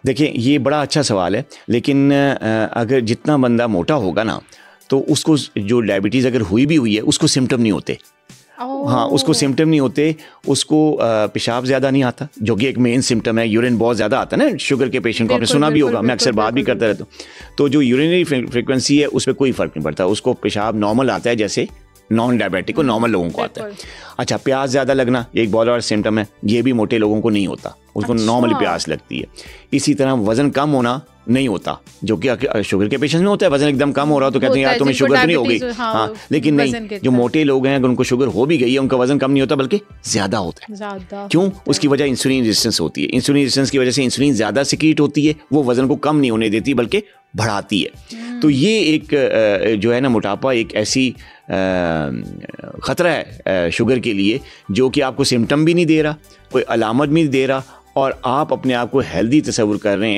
देखिए ये बड़ा अच्छा सवाल है, लेकिन अगर जितना बंदा मोटा होगा ना तो उसको जो डायबिटीज़ अगर हुई भी हुई है उसको सिम्टम नहीं होते। हाँ, उसको सिम्टम नहीं होते, उसको पेशाब ज़्यादा नहीं आता, जो कि एक मेन सिम्टम है। यूरिन बहुत ज़्यादा आता है ना शुगर के पेशेंट को, आपने सुना भी होगा, मैं अक्सर बात भी करता रहता हूँ। तो जो यूरिनरी फ्रीक्वेंसी है उस पर कोई फ़र्क नहीं पड़ता, उसको पेशाब नॉर्मल आता है जैसे नॉन डायबिटिक को नॉर्मल लोगों को आता है। अच्छा, प्यास ज़्यादा लगना एक बहुत बड़ा सिम्टम है, ये भी मोटे लोगों को नहीं होता, उसको नॉर्मली प्यास लगती है। इसी तरह वज़न कम होना नहीं होता, जो कि शुगर के पेशेंट में होता है। वज़न एकदम कम हो रहा तो कहते हैं यार तुम्हें शुगर तो नहीं हो गई, हाँ, लेकिन नहीं, जो मोटे लोग हैं अगर उनको शुगर हो भी गई है उनका वज़न कम नहीं होता बल्कि ज़्यादा होता है। क्यों? उसकी वजह इंसुलिन रेजिस्टेंस होती है। इंसुलिन रेजिस्टेंस की वजह से इंसुलिन ज़्यादा सिक्रीट होती है, वो वज़न को कम नहीं होने देती बल्कि बढ़ाती है। तो ये एक जो है ना मोटापा एक ऐसी ख़तरा है शुगर के लिए, जो कि आपको सिम्टम भी नहीं दे रहा, कोई अलामत भी नहीं दे रहा, और आप अपने आप को हेल्दी तस्वुर कर रहे हैं।